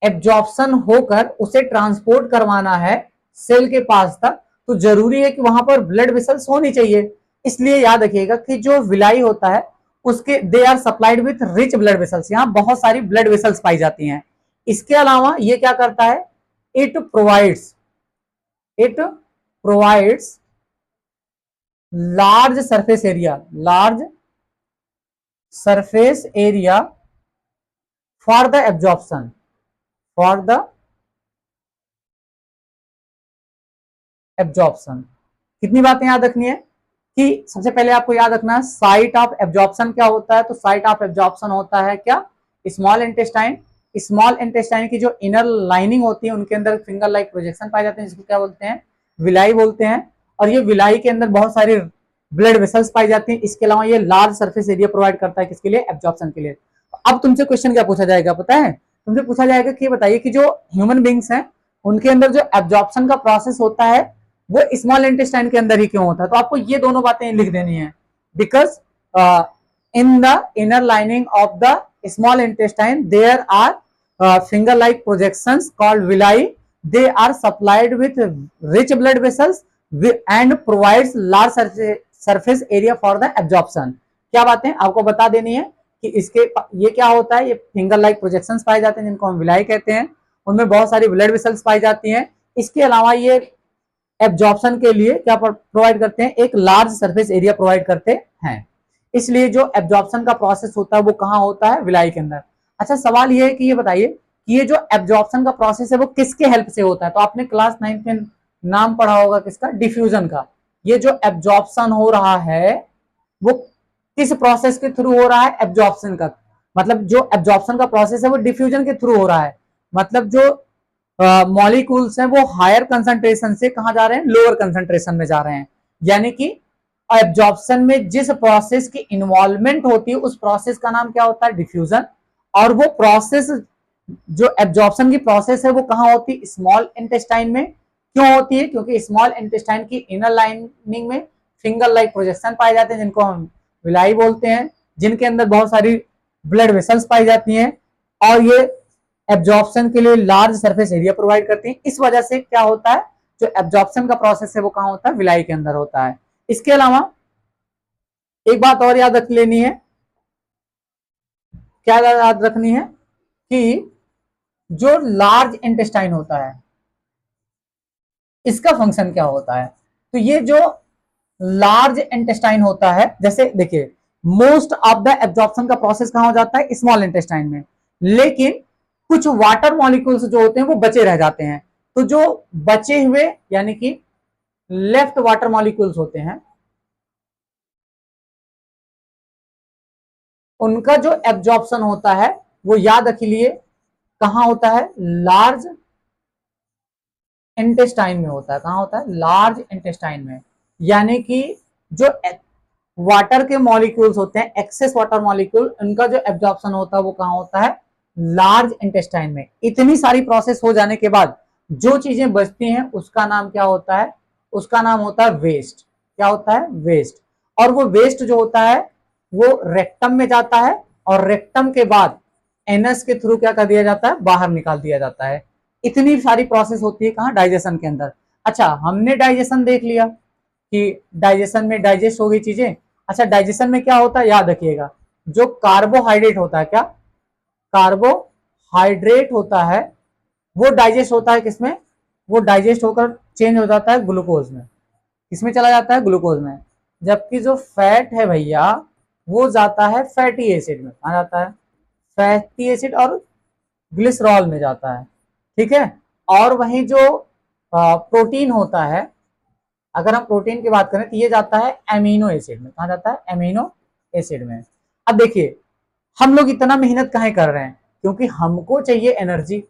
एब्जॉर्प्शन होकर उसे ट्रांसपोर्ट करवाना है सेल के पास तक, तो जरूरी है कि वहां पर ब्लड वेसल्स होनी चाहिए। इसलिए याद रखिएगा कि जो विलाई होता है उसके they are supplied with rich blood vessels, यहां बहुत सारी ब्लड वेसल्स पाई जाती हैं। इसके अलावा ये क्या करता है, it provides, it provides large surface area, large surface area for the absorption, for the absorption. कितनी बातें याद रखनी है कि सबसे पहले आपको याद रखना है साइट ऑफ एब्जॉर्प्शन क्या होता है। तो साइट ऑफ एब्जॉर्प्शन होता है क्या, स्मॉल इंटेस्टाइन। स्मॉल इंटेस्टाइन की जो इनर लाइनिंग होती है उनके अंदर फिंगर लाइक प्रोजेक्शन पाए जाते हैं, जिसको क्या बोलते हैं, विलाई बोलते हैं। और ये विलाई के अंदर बहुत सारी ब्लड वेसल्स पाई जाती हैं। इसके अलावा ये लार्ज सरफेस एरिया प्रोवाइड करता है किसके लिए, एब्जॉर्प्शन के लिए। अब तुमसे क्वेश्चन क्या पूछा जाएगा पता है, तुमसे पूछा जाएगा कि बताइए कि जो ह्यूमन बींग्स हैं उनके अंदर जो एब्जॉर्प्शन का प्रोसेस होता है वो स्मॉल इंटेस्टाइन के अंदर ही क्यों होता है। तो आपको ये दोनों बातें लिख देनी है, because in the inner lining of the small intestine there are finger like projections called villi. They are supplied with rich blood vessels and provides large surface area for the absorption। क्या बातें आपको बता देनी है कि इसके ये क्या होता है, ये फिंगर लाइक प्रोजेक्शंस पाए जाते हैं जिनको हम विलाई कहते हैं, उनमें बहुत सारी ब्लड वेसल्स पाई जाती हैं। इसके अलावा ये एब्जॉर्प्शन के लिए क्या प्रोवाइड करते हैं, एक लार्ज सरफेस एरिया प्रोवाइड करते हैं। इसलिए जो एब्जॉर्प्शन का प्रोसेस होता है वो कहाँ होता है, विलाई के अंदर। अच्छा सवाल ये है कि ये बताइए कि ये जो एब्जॉर्प्शन का प्रोसेस है वो किसके हेल्प से होता है। तो आपने क्लास 9 में नाम पढ़ा होगा किसका, डिफ्यूजन का। ये जो एब्जॉर्प्शन हो रहा है वो किस प्रोसेस के थ्रू हो रहा है, एब्जॉर्प्शन का। मतलब जो एब्जॉर्प्शन का प्रोसेस है वो डिफ्यूजन के थ्रू हो रहा है। मतलब जो मॉलिक्यूल्स हैं वो हायर कंसंट्रेशन से कहां जा रहे हैं, लोअर कंसंट्रेशन में जा रहे हैं। यानी कि एब्जॉर्प्शन में जिस प्रोसेस की इन्वॉल्वमेंट होती है उस प्रोसेस का नाम क्या होता है, डिफ्यूजन। और वो प्रोसेस जो एब्जॉर्प्शन की प्रोसेस है वो कहां होती है, स्मॉल इंटेस्टाइन में। क्यों होती है, क्योंकि स्मॉल इंटेस्टाइन की इनर लाइनिंग में फिंगर लाइक प्रोजेक्शन पाए जाते हैं जिनको हम विलाई बोलते हैं, जिनके अंदर बहुत सारी ब्लड वेसल्स पाई जाती हैं। और ये एब्जॉर्प्शन के लिए लार्ज सरफेस एरिया प्रोवाइड करती हैं। इस वजह से क्या होता है, जो एब्जॉर्प्शन का प्रोसेस है वो कहां होता है, विलाई के अंदर होता है। इसके अलावा एक बात और याद रख लेनी है, क्या याद रखनी है कि जो लार्ज इंटेस्टाइन होता है इसका फंक्शन क्या होता है। तो ये जो लार्ज इंटेस्टाइन होता है, जैसे देखिए मोस्ट ऑफ द एब्जॉर्प्शन का प्रोसेस कहां हो जाता है, स्मॉल इंटेस्टाइन में। लेकिन कुछ वाटर मॉलिक्यूल्स जो होते हैं वो बचे रह जाते हैं। तो जो बचे हुए यानी कि लेफ्ट वाटर मॉलिक्यूल्स होते हैं उनका जो एब्जॉर्प्शन होता है वो याद रखिए कहां होता है, लार्ज इंटेस्टाइन में होता है। कहाँ होता है? लार्ज इंटेस्टाइन में। यानी कि जो वाटर के मॉलिक्यूल्स होते हैं, एक्सेस वाटर मॉलिक्यूल, उनका जो एब्जॉर्प्शन होता है वो कहाँ होता है? लार्ज इंटेस्टाइन में। इतनी सारी प्रोसेस हो जाने के बाद जो चीजें बचती हैं उसका नाम क्या होता है? उसका नाम होता है वेस्ट। क्या होता है? वेस्ट। और वो वेस्ट जो होता है वो रेक्टम में जाता है, और रेक्टम के बाद एनस के थ्रू क्या कर दिया जाता है? बाहर निकाल दिया जाता है। इतनी सारी प्रोसेस होती है कहाँ? डाइजेशन के अंदर। अच्छा, हमने डाइजेशन देख लिया कि डाइजेशन में डाइजेस्ट हो गई चीजें। अच्छा, डाइजेशन में क्या होता है याद रखिएगा, जो कार्बोहाइड्रेट होता है, क्या कार्बोहाइड्रेट होता है, वो डाइजेस्ट होता है किसमें? वो डाइजेस्ट होकर चेंज हो जाता है ग्लूकोज में। किसमें चला जाता है? ग्लूकोज में। जबकि जो फैट है भैया वो जाता है फैटी एसिड में। कहा जाता है? फैटी एसिड और ग्लिसरॉल में जाता है। ठीक है। और वहीं जो प्रोटीन होता है, अगर हम प्रोटीन की बात करें तो ये जाता है एमिनो एसिड में। कहा जाता है? एमिनो एसिड में। अब देखिए, हम लोग इतना मेहनत काहे कर रहे हैं? क्योंकि हमको चाहिए एनर्जी।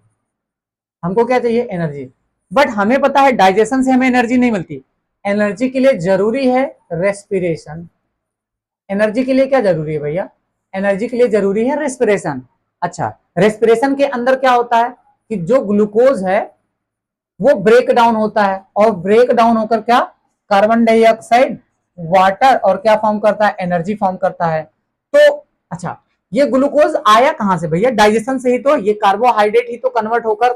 हमको क्या चाहिए? एनर्जी। बट हमें पता है डाइजेशन से हमें एनर्जी नहीं मिलती। एनर्जी के लिए जरूरी है रेस्पिरेशन। एनर्जी के लिए क्या जरूरी है भैया? एनर्जी के लिए जरूरी है रेस्पिरेशन। अच्छा, रेस्पिरेशन के अंदर क्या होता है कि जो ग्लूकोज है वो ब्रेक डाउन होता है, और ब्रेक डाउन होकर क्या? कार्बन डाइऑक्साइड, वाटर, और क्या फॉर्म करता है? एनर्जी फॉर्म करता है। तो अच्छा, ये ग्लूकोज आया कहां से भैया? डाइजेशन से ही तो। ये कार्बोहाइड्रेट ही तो कन्वर्ट होकर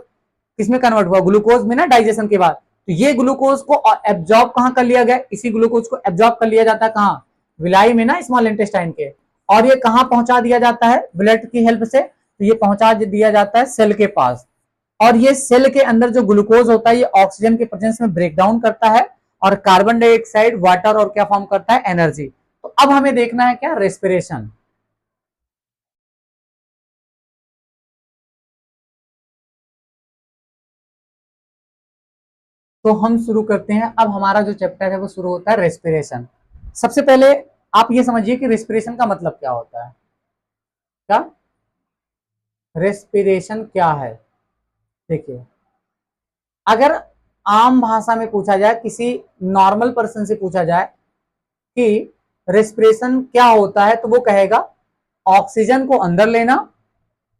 किसमें कन्वर्ट हुआ? ग्लूकोज में ना, डाइजेशन के बाद। तो ये ग्लूकोज को एब्जॉर्ब कहां कर लिया गया? इसी ग्लूकोज को एब्जॉर्ब कर लिया जाता है कहां? विलाई में ना, स्मॉल इंटेस्टाइन के। और ये कहां पहुंचा दिया जाता है ब्लड की हेल्प से? तो ये पहुंचा दिया जाता है सेल के पास। और ये सेल के अंदर जो ग्लूकोज होता है ये ऑक्सीजन के प्रेजेंस में ब्रेक डाउन करता है, और कार्बन डाइऑक्साइड, वाटर, और क्या फॉर्म करता है? एनर्जी। तो अब हमें देखना है क्या? रेस्पिरेशन। तो हम शुरू करते हैं। अब हमारा जो चैप्टर है वो शुरू होता है रेस्पिरेशन। सबसे पहले आप ये समझिए कि रेस्पिरेशन का मतलब क्या होता है। क्या रेस्पिरेशन क्या है? देखिए, अगर आम भाषा में पूछा जाए, किसी नॉर्मल पर्सन से पूछा जाए कि रेस्पिरेशन क्या होता है, तो वो कहेगा ऑक्सीजन को अंदर लेना,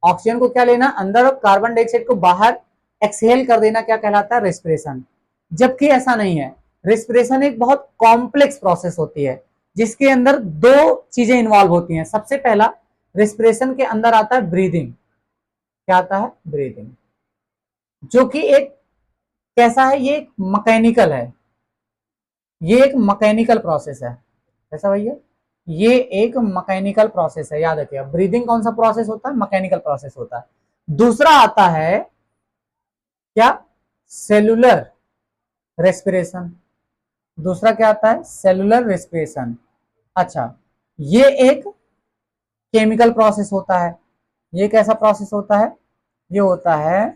ऑक्सीजन को क्या लेना? अंदर, और कार्बन डाइऑक्साइड को बाहर एक्सहेल कर देना, क्या कहलाता है? रेस्पिरेशन। जबकि ऐसा नहीं है। रेस्पिरेशन एक बहुत कॉम्प्लेक्स प्रोसेस होती है, जिसके अंदर दो चीजें इन्वॉल्व होती हैं। सबसे पहला, रेस्पिरेशन के अंदर आता है ब्रीदिंग। क्या आता है? ब्रीदिंग। जो कि एक कैसा है? ये एक मैकेनिकल है। ये एक मैकेनिकल प्रोसेस है। कैसा भैया? ये एक मैकेनिकल प्रोसेस है। याद रखिए, ब्रीदिंग कौन सा प्रोसेस होता है? मैकेनिकल प्रोसेस होता है। दूसरा आता है क्या? Cellular respiration. दूसरा क्या आता है? Cellular respiration. अच्छा, ये एक केमिकल प्रोसेस होता है। ये कैसा प्रोसेस होता है? ये होता है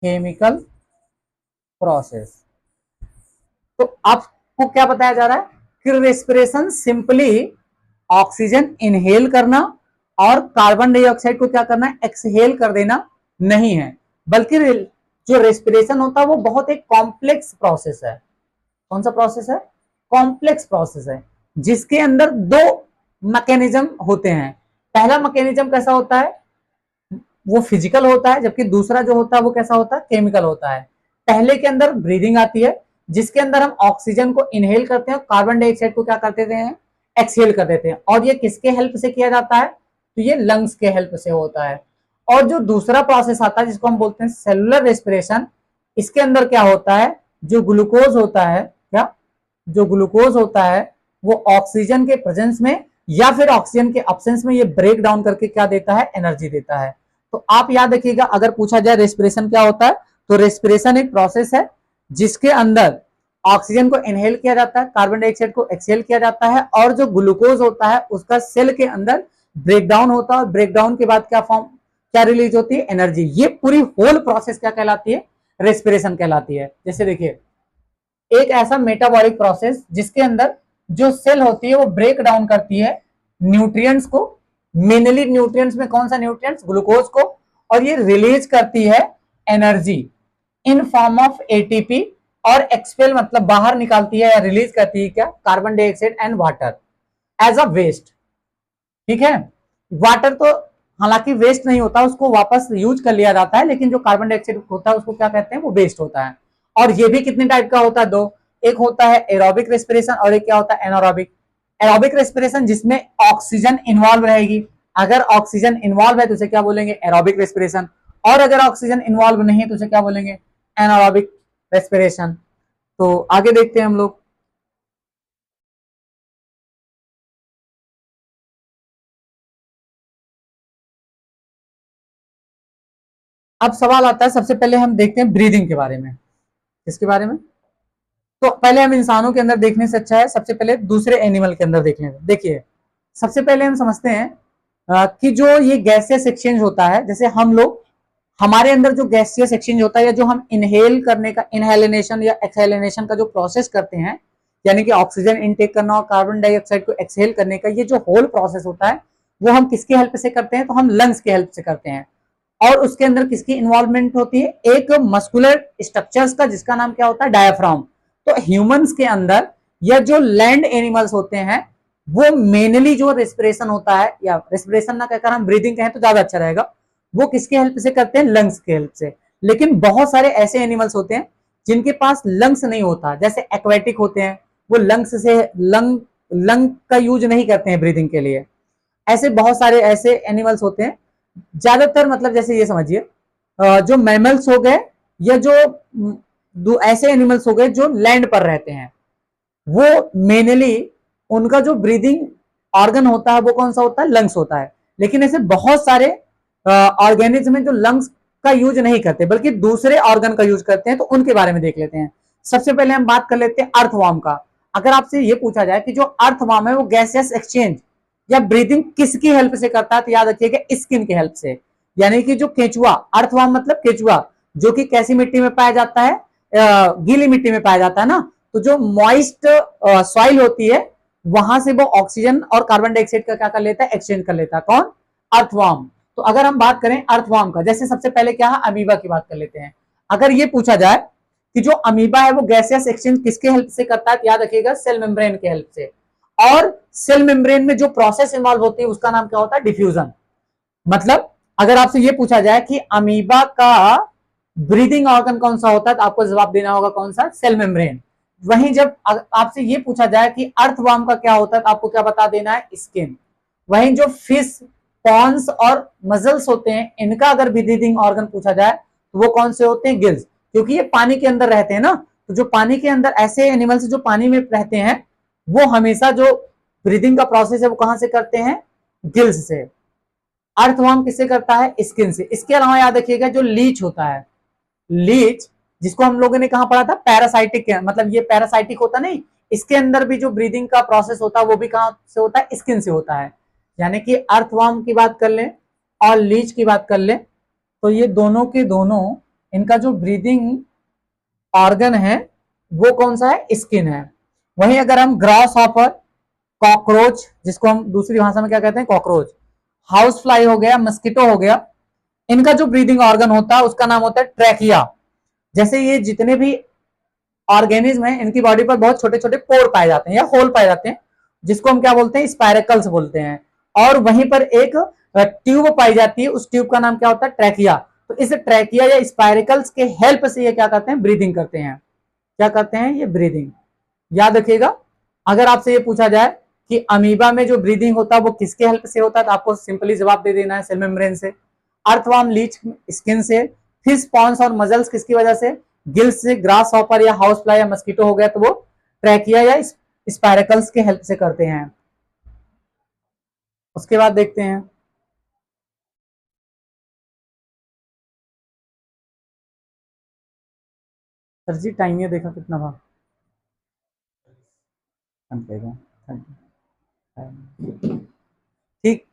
केमिकल प्रोसेस। तो आपको क्या बताया जा रहा है कि रेस्पिरेशन सिंपली ऑक्सीजन इनहेल करना और कार्बन डाइऑक्साइड को क्या करना है? एक्सहेल कर देना नहीं है। बल्कि जो रेस्पिरेशन होता है वो बहुत एक कॉम्प्लेक्स प्रोसेस है। कौन सा प्रोसेस है? कॉम्प्लेक्स प्रोसेस है, जिसके अंदर दो मैकेनिज्म होते हैं। पहला मैकेनिज्म कैसा होता है? वो फिजिकल होता है, जबकि दूसरा जो होता है वो कैसा होता है? केमिकल होता है। पहले के अंदर ब्रीदिंग आती है, जिसके अंदर हम ऑक्सीजन को इनहेल करते हैं और कार्बन डाइऑक्साइड को क्या कर देते हैं? एक्सहेल कर देते हैं। और ये किसके हेल्प से किया जाता है? तो ये लंग्स के हेल्प से होता है। और जो दूसरा प्रोसेस आता है जिसको हम बोलते हैं सेलुलर रेस्पिरेशन, इसके अंदर क्या होता है? जो ग्लूकोज होता है, क्या जो ग्लूकोज होता है वो ऑक्सीजन के प्रेजेंस में या फिर ऑक्सीजन के एब्सेंस में ये ब्रेक डाउन करके क्या देता है? एनर्जी देता है। तो आप याद रखिएगा, अगर पूछा जाए रेस्पिरेशन क्या होता है, तो रेस्पिरेशन एक प्रोसेस है जिसके अंदर ऑक्सीजन को इनहेल किया जाता है, कार्बन डाइऑक्साइड को एक्सहेल किया जाता है, और जो ग्लूकोज होता है उसका सेल के अंदर ब्रेकडाउन होता है, और ब्रेकडाउन के बाद क्या रिलीज होती है? एनर्जी। ये पूरी होल प्रोसेस क्या कहलाती है? रेस्पिरेशन कहलाती है। जैसे देखिए, एक ऐसा मेटाबॉलिक प्रोसेस जिसके अंदर जो सेल होती है वो ब्रेक डाउन करती है न्यूट्रिएंट्स को। मेनली न्यूट्रिएंट्स में कौन सा न्यूट्रिएंट्स? ग्लूकोज को। और ये रिलीज करती है energy. In form of ATP, और एक्सपेल मतलब बाहर निकालती है या रिलीज करती है क्या, carbon dioxide and water as a waste. ठीक है, वाटर तो हालांकि वेस्ट नहीं होता, उसको वापस यूज कर लिया जाता है, लेकिन जो कार्बन डाइऑक्साइड होता है उसको क्या कहते हैं, वो वेस्ट होता है। और ये भी कितने टाइप का होता है, दो, एक होता है एरोबिक रेस्पिरेशन और एक क्या होता है, एनारोबिक। एरोबिक रेस्पिरेशन जिसमें ऑक्सीजन इन्वॉल्व रहेगी, अगर ऑक्सीजन इन्वॉल्व है तो उसे क्या बोलेंगे, एरोबिक रेस्पिरेशन, और अगर ऑक्सीजन इन्वॉल्व नहीं है तो उसे क्या बोलेंगे, एनारोबिक रेस्पिरेशन। तो आगे देखते हैं हम लोग। अब सवाल आता है, सबसे पहले हम देखते हैं ब्रीदिंग के बारे में। किसके बारे में, तो पहले हम इंसानों के अंदर देखने से अच्छा है सबसे पहले दूसरे एनिमल के अंदर देख लें। देखिए, सबसे पहले हम समझते हैं कि जो ये गैसियस एक्सचेंज होता है, जैसे हम लोग, हमारे अंदर जो गैसियस एक्सचेंज होता है या जो हम इनहेल करने का, इनहेलेशन या एक्सहेलेशन का जो प्रोसेस करते हैं, यानी कि ऑक्सीजन इनटेक करना और कार्बन डाइऑक्साइड को एक्सहेल करने का, ये जो होल प्रोसेस होता है वो हम किसकी हेल्प से करते हैं, तो हम लंग्स की हेल्प से करते हैं। और उसके अंदर किसकी इन्वॉल्वमेंट होती है, एक मस्कुलर स्ट्रक्चर्स का जिसका नाम क्या होता है, डायफ्राम। तो ह्यूमंस के अंदर या जो लैंड एनिमल्स होते हैं वो मेनली जो रेस्पिरेशन होता है, या रेस्पिरेशन ना कहकर हम ब्रीदिंग कहें तो ज्यादा अच्छा रहेगा, वो किसके हेल्प से करते हैं, लंग्स के हेल्प से। लेकिन बहुत सारे ऐसे एनिमल्स होते हैं जिनके पास लंग्स नहीं होता, जैसे एक्वेटिक होते हैं, वो लंग्स से लंग लंग का यूज नहीं करते हैं ब्रीदिंग के लिए। ऐसे बहुत सारे ऐसे एनिमल्स होते हैं, ज्यादातर मतलब जैसे ये समझिए, जो मैमल्स हो गए या जो ऐसे एनिमल्स हो गए जो लैंड पर रहते हैं, वो मेनली उनका जो ब्रीदिंग ऑर्गन होता है वो कौन सा होता है, लंग्स होता है। लेकिन ऐसे बहुत सारे ऑर्गेनिज्म में जो लंग्स का यूज नहीं करते बल्कि दूसरे ऑर्गन का यूज करते हैं, तो उनके बारे में देख लेते हैं। सबसे पहले हम बात कर लेते हैं अर्थवॉर्म का। अगर आपसे ये पूछा जाए कि जो अर्थवॉर्म है वो गैसियस एक्सचेंज या ब्रीदिंग किसकी हेल्प से करता है, तो याद रखिएगा स्किन की हेल्प से। यानी कि जो केचुआ, अर्थवॉर्म मतलब केचुआ, जो कि कैसी मिट्टी में पाया जाता है, गीली मिट्टी में पाया जाता है ना, तो जो मॉइस्ट सॉइल होती है वहां से वो ऑक्सीजन और कार्बन डाइऑक्साइड का क्या कर लेता है, एक्सचेंज कर लेता है। कौन, अर्थवॉर्म। तो अगर हम बात करें अर्थवॉर्म का, जैसे सबसे पहले क्या है, अमीबा की बात कर लेते हैं। अगर ये पूछा जाए कि जो अमीबा है वो गैसियस एक्सचेंज किसके हेल्प से करता है, तो याद रखिएगा सेल मेम्ब्रेन के हेल्प से। और सेल मेम्ब्रेन में जो प्रोसेस इन्वॉल्व होती है उसका नाम क्या होता है, डिफ्यूजन। मतलब अगर आपसे ये पूछा जाए कि अमीबा का ब्रीदिंग ऑर्गन कौन सा होता है, तो आपको जवाब देना होगा कौन सा, सेल मेम्ब्रेन। वहीं जब आपसे ये पूछा जाए कि अर्थवर्म का क्या होता है, तो आपको क्या बता देना है, स्किन। वहीं जो फिश, पॉन्स और मजल्स होते हैं, इनका अगर ब्रीदिंग ऑर्गन पूछा जाए तो वो कौन से होते हैं, गिल्स। क्योंकि ये पानी के अंदर रहते हैं ना, तो जो पानी के अंदर ऐसे एनिमल्स जो पानी में रहते हैं वो हमेशा जो ब्रीदिंग का प्रोसेस है वो कहां से करते हैं, गिल्स से। अर्थवर्म किससे करता है, स्किन से। इसके अलावा याद रखिएगा जो लीच होता है, लीच जिसको हम लोगों ने कहा पढ़ा था, पैरासाइटिक, मतलब ये पैरासाइटिक होता नहीं, इसके अंदर भी जो ब्रीदिंग का प्रोसेस होता है वो भी कहां से होता है, स्किन से होता है। यानी कि अर्थवर्म की बात कर लें और लीच की बात कर लें, तो ये दोनों के दोनों, इनका जो ब्रीदिंग ऑर्गन है वो कौन सा है, स्किन है। वहीं अगर हम ग्रास हॉपर, कॉकरोच जिसको हम दूसरी भाषा में क्या कहते हैं, कॉकरोच, हाउस फ्लाई हो गया, मस्किटो हो गया, इनका जो ब्रीदिंग ऑर्गन होता है उसका नाम होता है ट्रैकिया। जैसे ये जितने भी ऑर्गेनिज्म है इनकी बॉडी पर बहुत छोटे छोटे पोर पाए जाते हैं या होल पाए जाते हैं, जिसको हम क्या बोलते हैं, स्पायरेकल्स बोलते हैं। और वहीं पर एक ट्यूब पाई जाती है, उस ट्यूब का नाम क्या होता है, ट्रैकिया। तो इस ट्रैकिया या स्पायरेकल्स के हेल्प से ये क्या करते हैं, ब्रीदिंग करते हैं। क्या करते हैं, ये ब्रीदिंग। याद रखिएगा, अगर आपसे ये पूछा जाए कि अमीबा में जो ब्रीदिंग होता है वो किसके हेल्प से होता है, तो आपको सिंपली जवाब दे देना है, सेल मेम्ब्रेन से। अर्थवर्म, लीच स्किन से। फिश, पॉन्स और मजल्स किसकी वजह से, गिल्स से। ग्रास हॉपर या हाउस फ्लाई या मस्कीटो हो गया तो वो ट्रैकिया या स्पायरेकल्स के हेल्प से करते हैं। उसके बाद देखते हैं, सर जी टाइम ये देखा कितना भाग, ठीक।